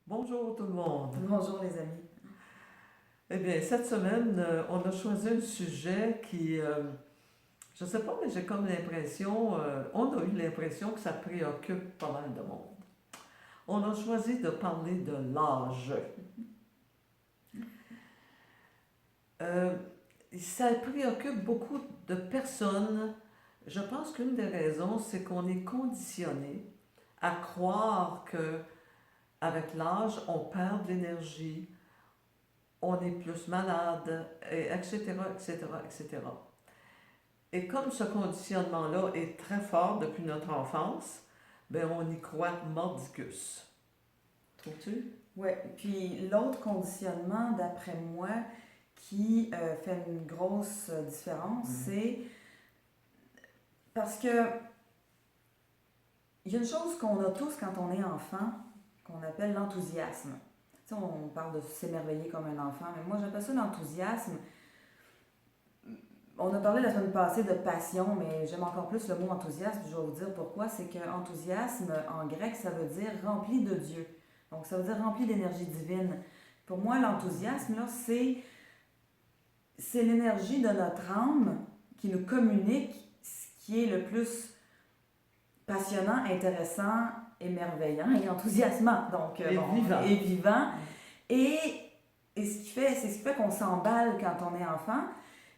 Bonjour tout le monde. Bonjour les amis. Eh bien, cette semaine, on a choisi un sujet qui, je ne sais pas, mais j'ai comme l'impression, on a eu l'impression que ça préoccupe pas mal de monde. On a choisi de parler de l'âge. Euh, Ça préoccupe beaucoup de personnes. Je pense qu'une des raisons, c'est qu'on est conditionné à croire que avec l'âge, on perd de l'énergie, on est plus malade, et etc., etc., etc. Et comme ce conditionnement-là est très fort depuis notre enfance, ben on y croit mordicus. Trouves-tu? Oui, puis l'autre conditionnement, d'après moi, qui fait une grosse différence, c'est parce que il y a une chose qu'on a tous quand on est enfant, qu'on appelle l'enthousiasme. Tu sais, on parle de s'émerveiller comme un enfant, mais moi j'appelle ça l'enthousiasme. On a parlé la semaine passée de passion, mais j'aime encore plus le mot enthousiasme. Je vais vous dire pourquoi. C'est que enthousiasme, en grec, ça veut dire rempli de Dieu. Donc, ça veut dire rempli d'énergie divine. Pour moi, l'enthousiasme, là, c'est l'énergie de notre âme qui nous communique ce qui est le plus passionnant, intéressant, émerveillant et enthousiasmant. Donc, Et vivant. et vivant. Et, c'est ce qui fait qu'on s'emballe quand on est enfant.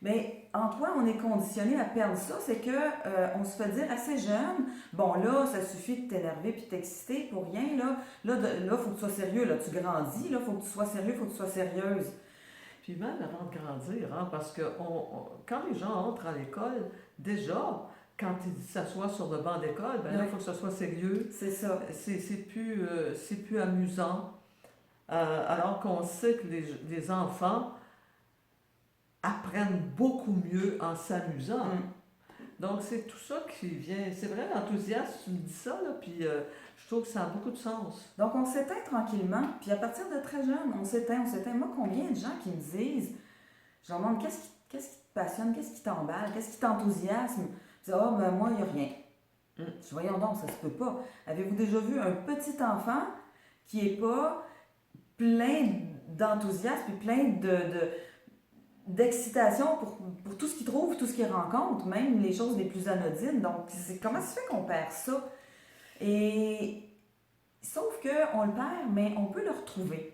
Mais en toi, on est conditionné à perdre ça, c'est que on se fait dire assez jeune, bon là, ça suffit de t'énerver puis de t'exciter pour rien, là, faut que tu sois sérieux, là, tu grandis, là, faut que tu sois sérieux, faut que tu sois sérieuse. Puis même avant de grandir, hein, parce que quand les gens entrent à l'école, déjà, quand ils s'assoient sur le banc d'école, ben là, il Ouais, faut que ce soit sérieux. c'est ça. C'est plus amusant. Alors qu'on sait que les enfants apprennent beaucoup mieux en s'amusant. Mm. Donc, c'est tout ça qui vient. C'est vrai, l'enthousiasme, tu me dis ça, là, puis je trouve que ça a beaucoup de sens. Donc on s'éteint tranquillement, puis à partir de très jeune, on s'éteint, on s'éteint. Moi, combien de gens qui me disent, je leur demande qu'est-ce qui te passionne, qu'est-ce qui t'emballe, qu'est-ce qui t'enthousiasme? Je dis, ah, ben moi, il n'y a rien. Mm. Je dis, voyons donc, ça se peut pas. Avez-vous déjà vu un petit enfant qui est pas plein d'enthousiasme et plein d'excitation pour tout ce qu'il trouve, tout ce qu'il rencontre, même les choses les plus anodines. Donc, comment ça se fait qu'on perd ça? Et sauf qu'on le perd, mais on peut le retrouver.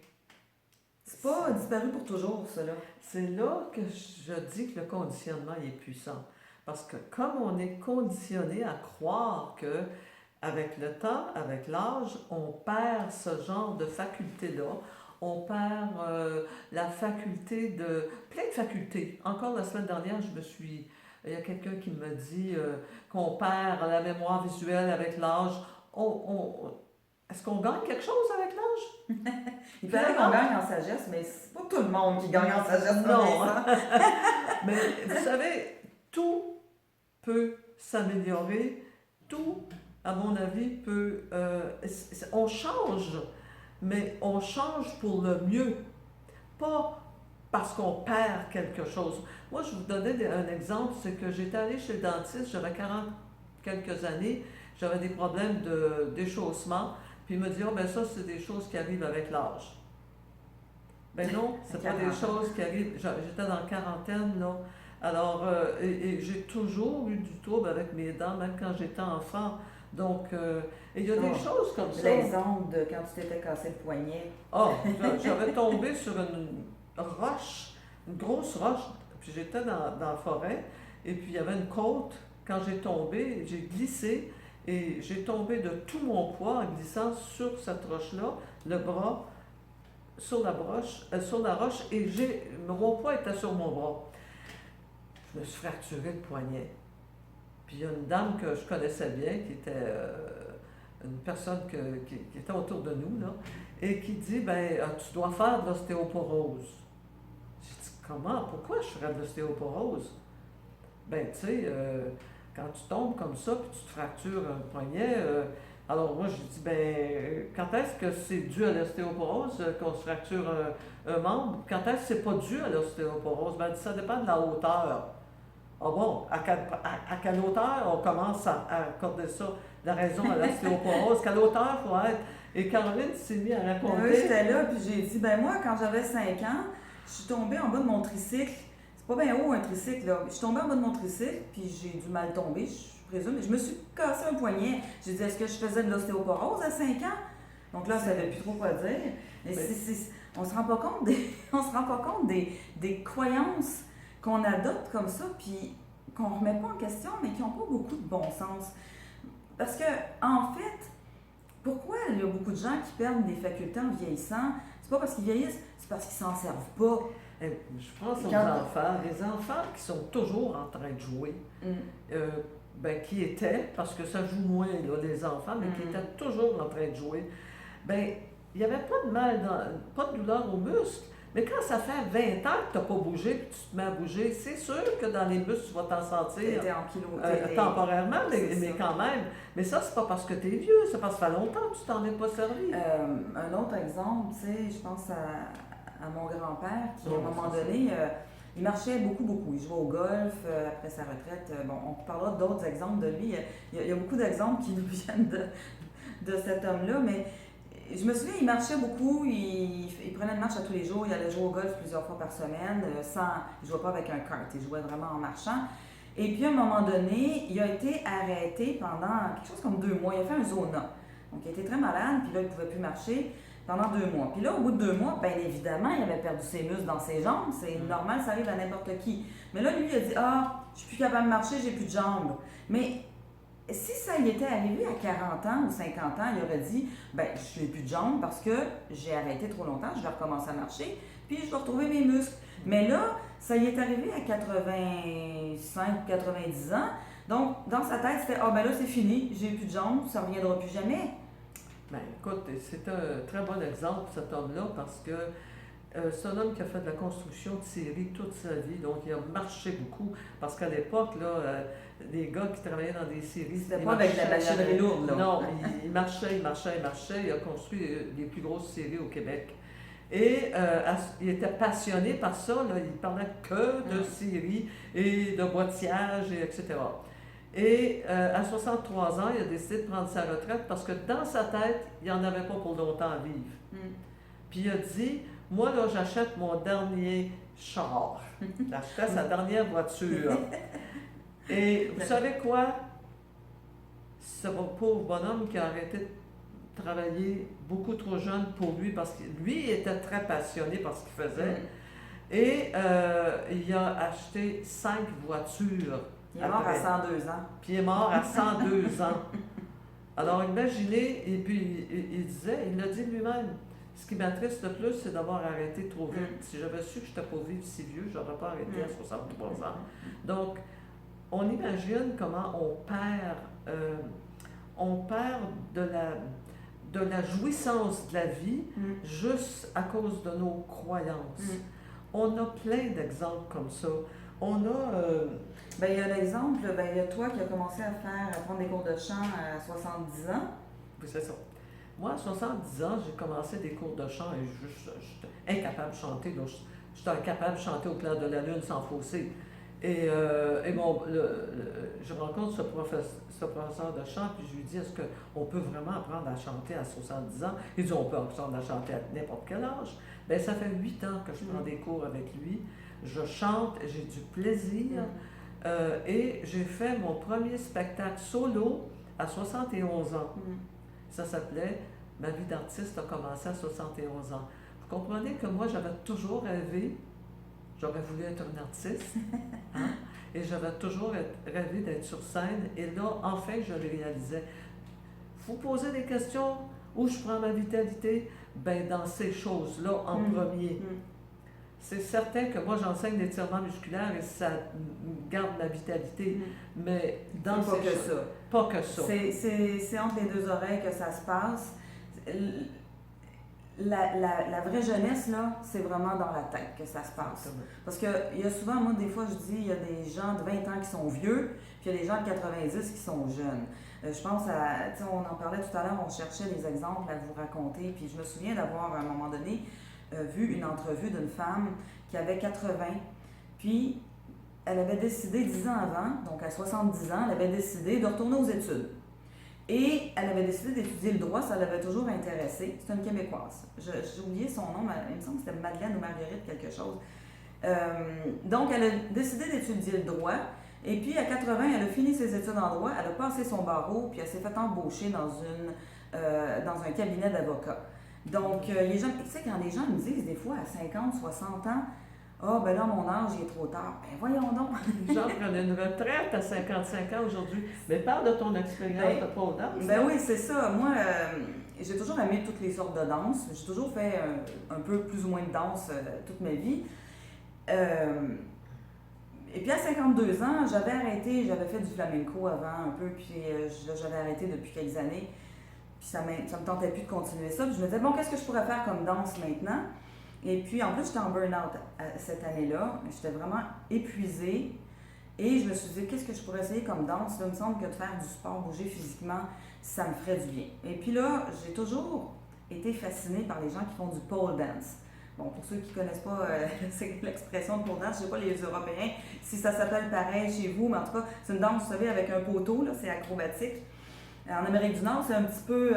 C'est pas disparu pour toujours, ça, là. C'est là que je dis que le conditionnement est puissant. Parce que comme on est conditionné à croire que avec le temps, avec l'âge, on perd ce genre de faculté-là. On perd la faculté de... plein de facultés. Encore la semaine dernière, il y a quelqu'un qui me dit qu'on perd la mémoire visuelle avec l'âge. Est-ce qu'on gagne quelque chose avec l'âge? Il paraît qu'on gagne en sagesse, mais c'est pas tout le monde qui gagne en sagesse. Non. Mais vous savez, tout peut s'améliorer. Tout, à mon avis, peut... on change, mais on change pour le mieux. Pas parce qu'on perd quelque chose. Moi, je vous donnais un exemple, c'est que j'étais allée chez le dentiste, j'avais 40 quelques années, j'avais des problèmes de déchaussement, puis il me dit, oh, ben ça, c'est des choses qui arrivent avec l'âge. Ben non, c'est pas des choses qui arrivent. J'étais dans la quarantaine, là. Alors, et j'ai toujours eu du trouble avec mes dents, même quand j'étais enfant. Donc, il y a des choses comme ça. L'exemple de quand tu t'étais cassé le poignet. Ah, j'avais tombé sur une roche, une grosse roche, puis j'étais dans la forêt, et puis il y avait une côte. Quand j'ai tombé, j'ai glissé, et j'ai tombé de tout mon poids en glissant sur cette roche-là, le bras sur la roche, et mon poids était sur mon bras. Je me suis fracturé le poignet. Puis il y a une dame que je connaissais bien, qui était une personne qui était autour de nous, là, et qui dit, ben, tu dois faire de l'ostéoporose. J'ai dit, comment? Pourquoi je ferais de l'ostéoporose? Ben, tu sais, quand tu tombes comme ça, puis tu te fractures un poignet, alors moi, j'ai dit, ben, quand est-ce que c'est dû à l'ostéoporose qu'on se fracture un membre? Quand est-ce que c'est pas dû à l'ostéoporose? Ben, elle dit, ça dépend de la hauteur. Ah bon, à quelle hauteur on commence à accorder ça, la raison à l'ostéoporose? Quelle hauteur faut être? Et Caroline s'est mise à Oui, raconter. j'étais là, puis j'ai dit, ben moi, quand j'avais 5 ans, je suis tombée en bas de mon tricycle. C'est pas bien haut un tricycle, là. Je suis tombée en bas de mon tricycle, puis j'ai dû mal tomber, je présume. Je me suis cassé un poignet. J'ai dit, est-ce que je faisais de l'ostéoporose à 5 ans? Donc là, je savais plus trop quoi dire. Mais on se rend pas compte on se rend pas compte des croyances qu'on adopte comme ça, puis qu'on remet pas en question, mais qui n'ont pas beaucoup de bon sens. Parce que, en fait, pourquoi il y a beaucoup de gens qui perdent des facultés en vieillissant? C'est pas parce qu'ils vieillissent, c'est parce qu'ils s'en servent pas. Je pense aux enfants, les enfants qui sont toujours en train de jouer, qui étaient, parce que ça joue moins là, les enfants, mais qui étaient toujours en train de jouer, il n'y avait pas de mal, pas de douleur aux muscles. Mais quand ça fait 20 ans que tu n'as pas bougé et tu te mets à bouger, c'est sûr que dans les muscles, tu vas t'en sentir temporairement, mais quand même. Mais ça, c'est pas parce que tu es vieux, c'est parce que ça fait longtemps que tu t'en es pas servi. Un autre exemple, tu sais, je pense à mon grand-père qui, à un moment donné, il marchait beaucoup. Il jouait au golf après sa retraite. On parlera d'autres exemples de lui. Il y a beaucoup d'exemples qui nous viennent de cet homme-là, mais je me souviens, il marchait beaucoup, il prenait une marche à tous les jours, il allait jouer au golf plusieurs fois par semaine, il ne jouait pas avec un kart, il jouait vraiment en marchant. Et puis à un moment donné, il a été arrêté pendant quelque chose comme 2 mois, il a fait un zona. Donc il était très malade, puis là il ne pouvait plus marcher pendant 2 mois. Puis là, au bout de 2 mois, bien évidemment, il avait perdu ses muscles dans ses jambes, c'est normal, ça arrive à n'importe qui. Mais là, lui, il a dit, je suis plus capable de marcher, j'ai plus de jambes. Mais si ça y était arrivé à 40 ans ou 50 ans, il aurait dit, je n'ai plus de jambes parce que j'ai arrêté trop longtemps, je vais recommencer à marcher, puis je vais retrouver mes muscles. Mais là, ça y est arrivé à 85, 90 ans, donc dans sa tête, c'était, là c'est fini, j'ai plus de jambes, ça ne reviendra plus jamais. Écoute, c'est un très bon exemple, cet homme-là, parce que c'est un homme qui a fait de la construction de scieries toute sa vie, donc il a marché beaucoup, parce qu'à l'époque, les gars qui travaillaient dans des scieries... C'était pas avec de la machinerie lourde, là. Non, il marchait, il a construit les plus grosses scieries au Québec. Et il était passionné par ça, là, il parlait que de scieries et de boîtiage, etc. Et à 63 ans, il a décidé de prendre sa retraite parce que dans sa tête, il n'en avait pas pour longtemps à vivre. Puis il a dit, moi là, j'achète mon dernier char. J'achète sa dernière voiture. Et vous savez quoi? Ce pauvre bonhomme qui a arrêté de travailler beaucoup trop jeune pour lui, parce que lui était très passionné par ce qu'il faisait. Et il a acheté 5 voitures. Il est mort à 102 ans. Puis il est mort à 102 ans. Alors imaginez, et puis il l'a dit lui-même, ce qui m'attriste le plus, c'est d'avoir arrêté trop vite. Si j'avais su que je n'étais pas vivre si vieux, je n'aurais pas arrêté à 63 ans. Donc, on imagine comment on perd de la jouissance de la vie juste à cause de nos croyances. On a plein d'exemples comme ça. On a... il y a l'exemple, il y a toi qui as commencé à prendre des cours de chant à 70 ans. Oui, c'est ça. Moi, à 70 ans, j'ai commencé des cours de chant et j'étais incapable de chanter. J'étais incapable de chanter au clair de la lune sans fausser. Et je rencontre ce professeur de chant, puis je lui dis, est-ce qu'on peut vraiment apprendre à chanter à 70 ans? Il dit, on peut apprendre à chanter à n'importe quel âge. Ça fait 8 ans que je prends des cours avec lui. Je chante, j'ai du plaisir. Et j'ai fait mon premier spectacle solo à 71 ans. Ça s'appelait « Ma vie d'artiste a commencé à 71 ans ». Vous comprenez que moi, j'avais toujours rêvé, j'aurais voulu être un artiste, et j'avais toujours rêvé d'être sur scène, et là, enfin, je le réalisais. Vous posez des questions, où je prends ma vitalité? Dans ces choses-là, en premier. C'est certain que moi, j'enseigne l'étirement musculaire et ça garde la vitalité, mais dans pas que ça. Pas que ça. C'est entre les 2 oreilles que ça se passe. La vraie jeunesse, là, c'est vraiment dans la tête que ça se passe. Parce qu'il y a souvent, moi, des fois, je dis, il y a des gens de 20 ans qui sont vieux, puis il y a des gens de 90 qui sont jeunes. Je pense on en parlait tout à l'heure, on cherchait des exemples à vous raconter, puis je me souviens d'avoir, à un moment donné, vu une entrevue d'une femme qui avait 80, puis elle avait décidé 10 ans avant, donc à 70 ans, elle avait décidé de retourner aux études. Et elle avait décidé d'étudier le droit, ça l'avait toujours intéressée. C'est une Québécoise. J'ai oublié son nom, il me semble que c'était Madeleine ou Marguerite quelque chose. Donc, elle a décidé d'étudier le droit. Et puis, à 80, elle a fini ses études en droit, elle a passé son barreau, puis elle s'est fait embaucher dans un cabinet d'avocats. Donc, les gens, tu sais, quand les gens me disent des fois à 50, 60 ans, ah, ben là, mon âge, il est trop tard. Ben voyons donc. Les gens prennent une retraite à 55 ans aujourd'hui. Mais parle de ton expérience de pole dance. Ben oui, c'est ça. Moi, j'ai toujours aimé toutes les sortes de danse. J'ai toujours fait un peu plus ou moins de danse toute ma vie. Et puis à 52 ans, j'avais arrêté, j'avais fait du flamenco avant un peu, puis j'avais arrêté depuis quelques années. Puis ça me tentait plus de continuer ça. Puis je me disais, bon, qu'est-ce que je pourrais faire comme danse maintenant? Et puis, en plus, j'étais en burn-out cette année-là. J'étais vraiment épuisée. Et je me suis dit, qu'est-ce que je pourrais essayer comme danse? Là, il me semble que de faire du sport, bouger physiquement, ça me ferait du bien. Et puis là, j'ai toujours été fascinée par les gens qui font du pole dance. Bon, pour ceux qui ne connaissent pas c'est l'expression de pole dance, je ne sais pas les Européens si ça s'appelle pareil chez vous, mais en tout cas, c'est une danse, vous savez, avec un poteau, là, c'est acrobatique. En Amérique du Nord, c'est un petit peu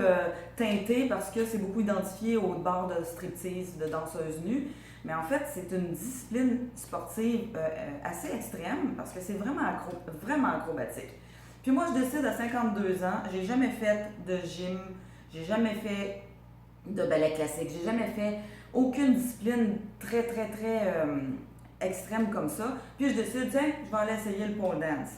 teinté parce que c'est beaucoup identifié au bord de striptease, de danseuses nues. Mais en fait, c'est une discipline sportive assez extrême parce que c'est vraiment acrobatique. Puis moi, je décide à 52 ans, j'ai jamais fait de gym, j'ai jamais fait de ballet classique, j'ai jamais fait aucune discipline très extrême comme ça. Puis je décide, tiens, je vais aller essayer le pole dance.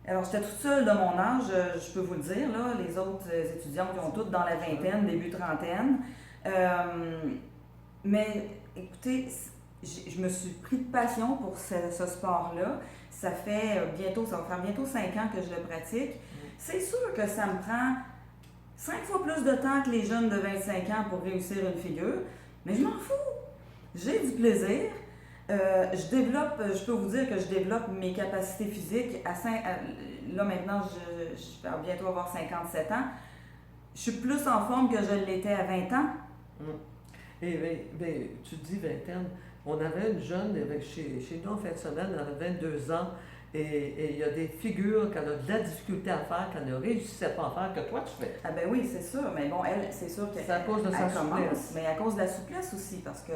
Alors, j'étais toute seule de mon âge, je peux vous le dire, là, les autres étudiantes qui ont toutes dans la vingtaine, début trentaine. Mais écoutez, je me suis pris de passion pour ce sport-là. Ça va faire bientôt 5 ans que je le pratique. C'est sûr que ça me prend 5 fois plus de temps que les jeunes de 25 ans pour réussir une figure, mais je m'en fous. J'ai du plaisir. Je peux vous dire que je développe mes capacités physiques. Là, maintenant, je vais bientôt avoir 57 ans. Je suis plus en forme que je l'étais à 20 ans. Et tu dis vingtaine. On avait une jeune chez nous en fin de semaine, elle avait 22 ans. Et il y a des figures qu'elle a de la difficulté à faire, qu'elle ne réussissait pas à faire, que toi tu fais. Ah ben oui, c'est sûr. Mais bon, elle, c'est sûr qu'elle c'est à cause de sa souplesse. Mais à cause de la souplesse aussi, parce que,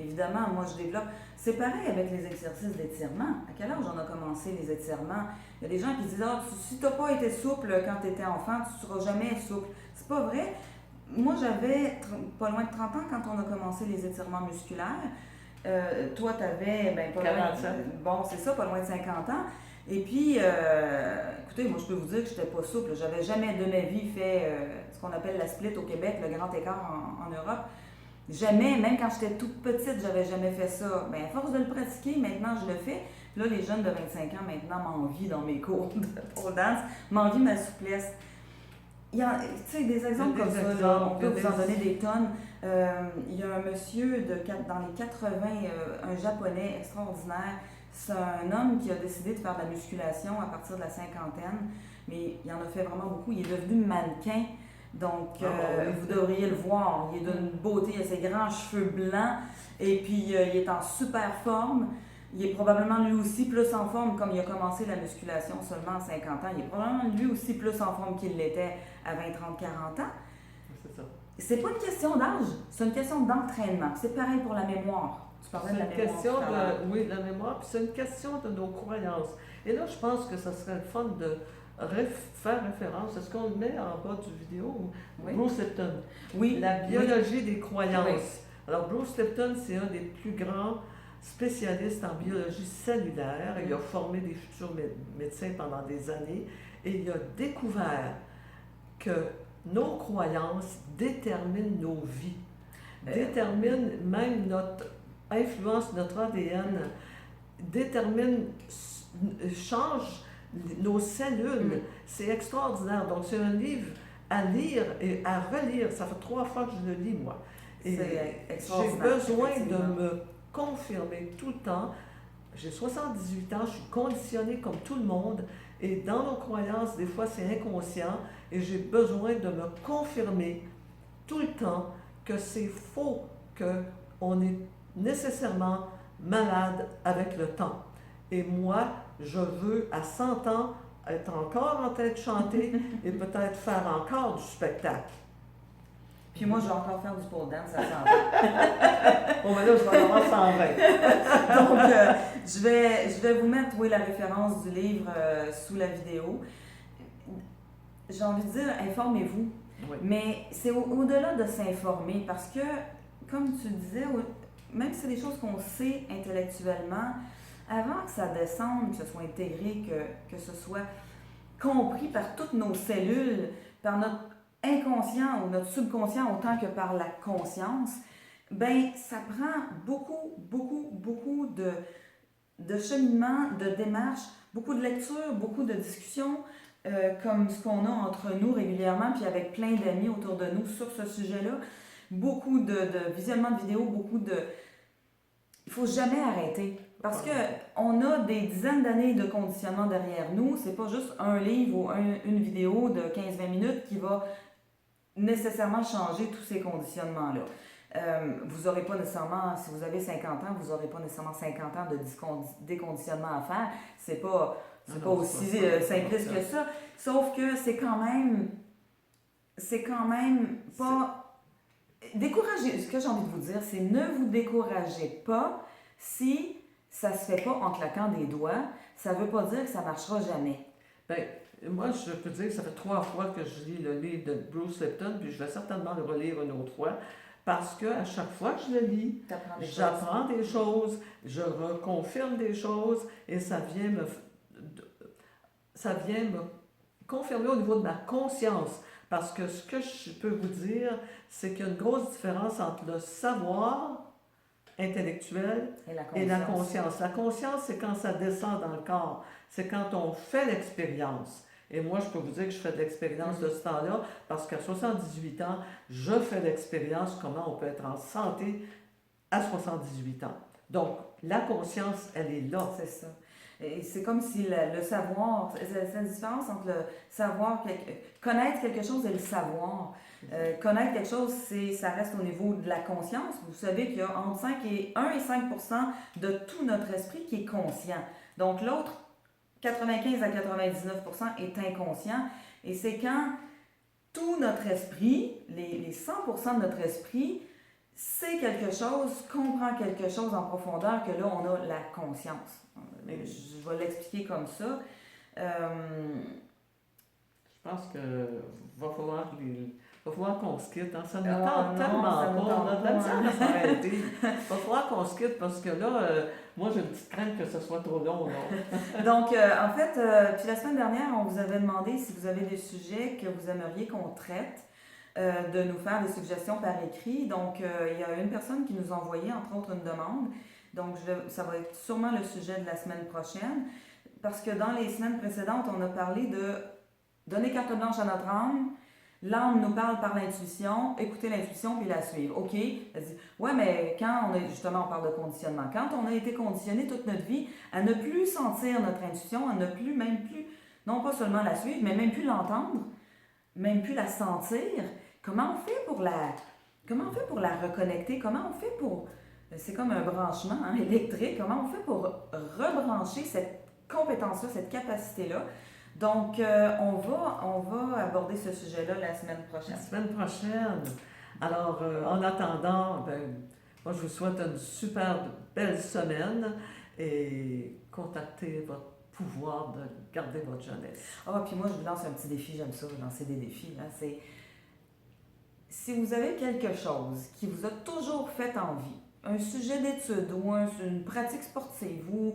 évidemment, moi je développe... C'est pareil avec les exercices d'étirement. À quel âge on a commencé les étirements? Il y a des gens qui disent, ah, si tu n'as pas été souple quand tu étais enfant, tu ne seras jamais souple. C'est pas vrai. Moi, j'avais pas loin de 30 ans quand on a commencé les étirements musculaires. Toi, tu avais, pas 47. Bon, c'est ça, pas loin de 50 ans. Et puis, écoutez, moi, je peux vous dire que je n'étais pas souple. J'avais jamais de ma vie fait ce qu'on appelle la split au Québec, le grand écart en Europe. Jamais, même quand j'étais toute petite, j'avais jamais fait ça. Mais à force de le pratiquer, maintenant, je le fais. Là, les jeunes de 25 ans, maintenant, m'envient dans mes cours de pole dance, m'envient ma souplesse. Il y a, des exemples comme ça, là, on peut vous en donner des tonnes. Il y a un monsieur dans les 80, un japonais extraordinaire. C'est un homme qui a décidé de faire de la musculation à partir de la cinquantaine, mais il en a fait vraiment beaucoup. Il est devenu mannequin, donc vous devriez le voir. Il est d'une beauté, il a ses grands cheveux blancs, et puis il est en super forme. Il est probablement lui aussi plus en forme, comme il a commencé la musculation seulement à 50 ans. Il est probablement lui aussi plus en forme qu'il l'était à 20, 30, 40 ans. C'est ça. C'est pas une question d'âge, c'est une question d'entraînement. C'est pareil pour la mémoire. Tu parlais de la mémoire. Oui, la mémoire, puis c'est une question de nos croyances. Et là, je pense que ça serait le fun de faire référence. Est-ce qu'on le met en bas du vidéo? Oui. Bruce Lipton. Oui. La biologie des croyances. Oui. Alors, Bruce Lipton, c'est un des plus grands spécialistes en biologie cellulaire. Il a formé des futurs médecins pendant des années et il a découvert que nos croyances déterminent nos vies, déterminent même notre influence, notre ADN, change nos cellules. C'est extraordinaire. Donc, c'est un livre à lire et à relire. Ça fait 3 fois que je le lis, moi. Et j'ai besoin de me confirmer tout le temps. J'ai 78 ans, je suis conditionnée comme tout le monde. Et dans nos croyances, des fois, c'est inconscient. Et j'ai besoin de me confirmer tout le temps que c'est faux, qu'on est nécessairement malade avec le temps. Et moi, je veux à 100 ans être encore en train de chanter et peut-être faire encore du spectacle. Puis moi, je vais encore faire du pole dance à 100 ans. Bon, mais là, je vais en avoir 120. Donc, je vais vous mettre, oui, la référence du livre sous la vidéo. J'ai envie de dire, informez-vous. Oui. Mais c'est au-delà de s'informer parce que, comme tu disais, même si c'est des choses qu'on sait intellectuellement, avant que ça descende, que ce soit intégré, que ce soit compris par toutes nos cellules, par notre inconscient ou notre subconscient autant que par la conscience, ben ça prend beaucoup de cheminement, de démarches, beaucoup de lectures, beaucoup de discussions, comme ce qu'on a entre nous régulièrement, puis avec plein d'amis autour de nous sur ce sujet-là. Beaucoup de visionnement de vidéos, il faut jamais arrêter. Parce que on a des dizaines d'années de conditionnement derrière nous. C'est pas juste un livre ou une vidéo de 15-20 minutes qui va nécessairement changer tous ces conditionnements-là. Vous n'aurez pas nécessairement, si vous avez 50 ans, vous n'aurez pas nécessairement 50 ans de déconditionnement à faire. C'est pas aussi simpliste que ça. Sauf que c'est quand même pas... Découragez, ce que j'ai envie de vous dire, c'est ne vous découragez pas si ça se fait pas en claquant des doigts. Ça veut pas dire que ça marchera jamais. Bien, moi, je peux dire que ça fait 3 fois que je lis le livre de Bruce Lipton, puis je vais certainement le relire une autre fois, parce qu'à chaque fois que je le lis, j'apprends des choses, je reconfirme des choses, et ça vient me confirmer au niveau de ma conscience. Parce que ce que je peux vous dire, c'est qu'il y a une grosse différence entre le savoir intellectuel et la conscience. La conscience, c'est quand ça descend dans le corps. C'est quand on fait l'expérience. Et moi, je peux vous dire que je fais de l'expérience de ce temps-là, parce qu'à 78 ans, je fais l'expérience comment on peut être en santé à 78 ans. Donc, la conscience, elle est là. C'est ça. Et c'est comme si le savoir, c'est la différence entre le savoir, connaître quelque chose et le savoir. Connaître quelque chose, ça reste au niveau de la conscience. Vous savez qu'il y a entre 1 et 5% de tout notre esprit qui est conscient. Donc l'autre, 95 à 99% est inconscient. Et c'est quand tout notre esprit, les 100% de notre esprit, sait quelque chose, comprend quelque chose en profondeur, que là, on a la conscience. Je vais l'expliquer comme ça. Je pense que va falloir qu'on se quitte. Hein? Ça nous tente tellement pas. On a de la misère à s'arrêter. Il va falloir qu'on se quitte parce que là, moi, j'ai une petite crainte que ce soit trop long. Donc, en fait, puis la semaine dernière, on vous avait demandé si vous avez des sujets que vous aimeriez qu'on traite, de nous faire des suggestions par écrit. Donc, il y a une personne qui nous a envoyé, entre autres, une demande. Donc, ça va être sûrement le sujet de la semaine prochaine. Parce que dans les semaines précédentes, on a parlé de donner carte blanche à notre âme. L'âme nous parle par l'intuition, écouter l'intuition puis la suivre. OK? Elle dit, ouais, mais quand justement, on parle de conditionnement. Quand on a été conditionné toute notre vie à ne plus sentir notre intuition, à ne plus, non pas seulement la suivre, mais même plus l'entendre, même plus la sentir, comment on fait pour la reconnecter? Comment on fait pour... C'est comme un branchement électrique. Comment on fait pour rebrancher cette compétence-là, cette capacité-là? Donc, on va aborder ce sujet-là la semaine prochaine. La semaine prochaine. Alors, en attendant, moi, je vous souhaite une super belle semaine et contactez votre pouvoir de garder votre jeunesse. Puis moi, je vous lance un petit défi. J'aime ça, lancer des défis. C'est... Si vous avez quelque chose qui vous a toujours fait envie, un sujet d'étude ou une pratique sportive ou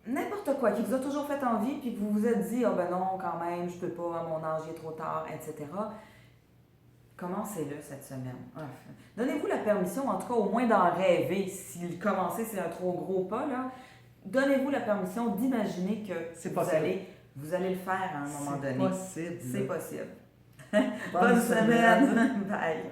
n'importe quoi qui vous a toujours fait envie puis que vous vous êtes dit « Ah ben non, quand même, je peux pas, à mon âge, il est trop tard, etc. » Commencez-le cette semaine. Donnez-vous la permission, en tout cas au moins d'en rêver. Si commencer, c'est un trop gros pas, là. Donnez-vous la permission d'imaginer que vous allez le faire à un moment donné. C'est possible. C'est possible. Bonne semaine. Bye.